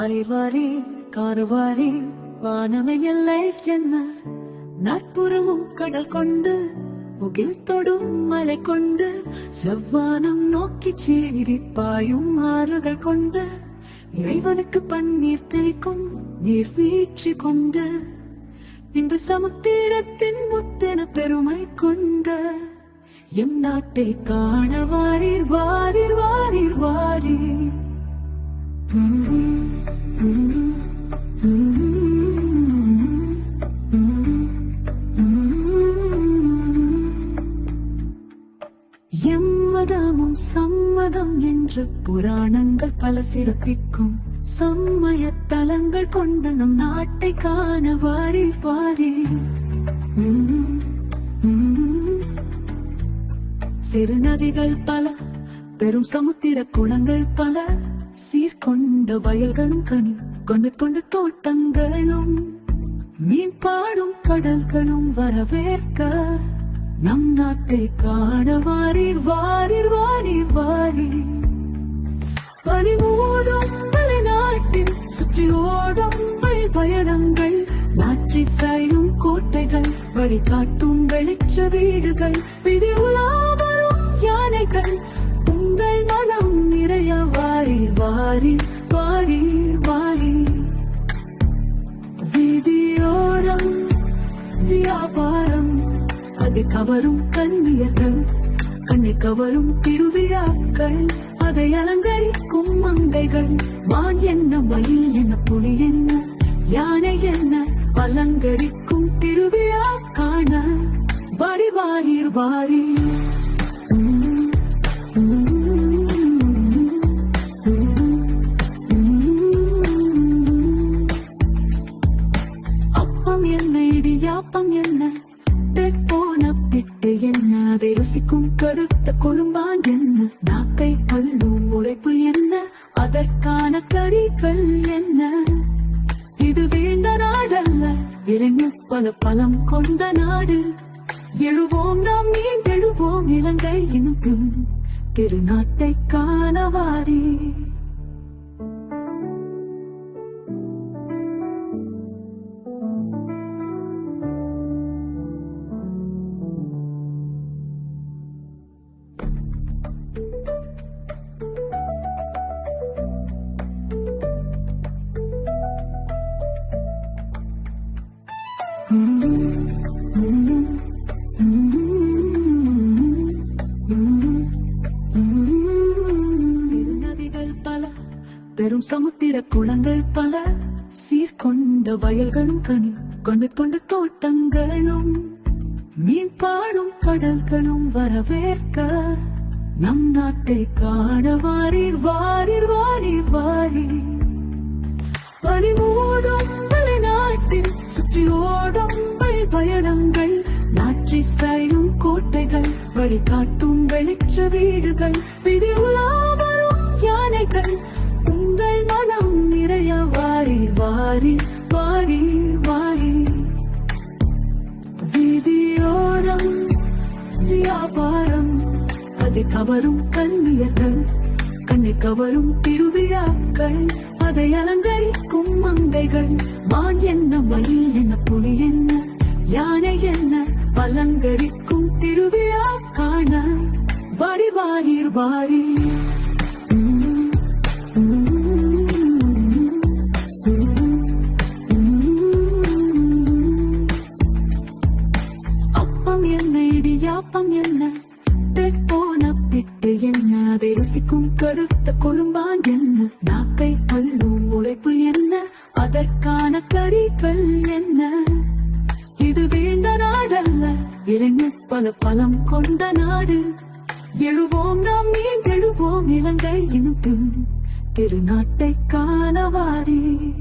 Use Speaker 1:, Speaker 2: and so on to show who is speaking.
Speaker 1: வாரி வாரி கார்வாரி வானமை எல்லை என்ன நாட்புறமும் கடல் கொண்டு முகில் தொடும் மலை கொண்டு செவ்வானம் நோக்கி சீறி பாயும் ஆறுகள் கொண்டு இறைவனுக்கு பன்னீர் தெளிக்கும் நீர்வீழ்ச்சி கொண்டு இந்த சமுத்திரத்தின் முத்தென பெருமை கொண்ட எம் நாட்டை காண வாரீர் வாரீர் வாரீர் வாரீர். எம்மதமும் சம்மதம் என்று புராணங்கள் பல சிறப்பிக்கும் சமய தலங்கள் கொண்ட நம் நாட்டை காண வாரீர் வாரீர். சிறு நதிகள் பல பெரும் சமுத்திர குளங்கள் பல சீர்கொண்ட வயல்களும் கனி கொண்டு கொண்டு தோட்டங்களும் மீன் பாடும் கடல்களும் வரவேற்க நம் நாட்டை காண வாரீர் வாரீர் வாரீர் வாரீர். பனிமூடும் நாட்டில் சுற்றி ஓடும் பயணங்கள் நாற்றி சாயும் கோட்டைகள் வழிகாட்டும் வெளிச்ச வீடுகள் விதி உலாவரும் யானைகள் உங்கள் மனம் நிறைய வாரீர் வாரீர் வாரீர் வாரீர். வீதியோரம் வியாபாரம் அது கவரும் கண்ணியர்கள் கண்ணை கவரும் திருவிழாக்கள் அதை அலங்கரிக்கும் மங்கைகள் மான் என்ன மயில் என்ன புலி என்ன யானை என்ன அலங்கரிக்கும் திருவிழா காண வாரி வாரீர் வாரீர். அப்பம் என்ன இடியாப்பம் என்ன போன பிட்டு என்ன அதை ருசிக்கும் கருத்த கொழும்பான் என்ன நாக்கை அள்ளும் உழைப்பு என்ன அதற்கான கறிகள் என்ன. இது வீழ்ந்த நாடல்ல இறங்கு பல பலம் கொண்ட நாடு. எழுவோம் நாம் மீண்டெழுவோம் இலங்கை இன்றும் திருநாட்டை காண வாரீர். நதிகள் பல பெரும் சமுத்திர குளங்கள் பல சீர்கொண்ட வயல்களும் கனி கொண்டு கொண்டு தோட்டங்களும் மீன் பாடும் கடல்களும் வரவேற்க நம் நாட்டை காண வாரீர் வாரீர் வாரீர் வாரீர். பனிமூடும் நாட்டில் சுற்றி ஓடும் பயணங்கள் நாற்றி சாயும் கோட்டைகள் வழிகாட்டும் வெளிச்ச வீடுகள் விதி உலாவரும் யானைகள் உங்கள் மனம் நிறைய வாரீர் வாரீர் வாரீர் வாரீர். வீதியோரம் வியாபாரம் அதை கவரும் கண்ணியர்கள் கண்ணை கவரும் திருவிழாக்கள் அதை அலங்கரிக்கும் மங்கைகள் மான் என்ன மயில் என்ன புலி என்ன யானை என்ன அலங்கரிக்கும் திருவிழா காண வாரி வாரீர் வாரீர். அப்பம் என்ன இடியாப்பம் என்ன போன பிட்டு என்ன அதை ருசிக்கும் கருத்த கொழும்பான் என்ன நாக்கை அள்ளும் உழைப்பு என்ன அதற்கான கறிகள் என்ன. இது வீழ்ந்த நாடல்ல இறங்கு பல பலம் கொண்ட நாடு. எழுவோம் நாம் மீண்டெழுவோம் இலங்கை இன்றும் திருநாட்டை காண வாரீர்.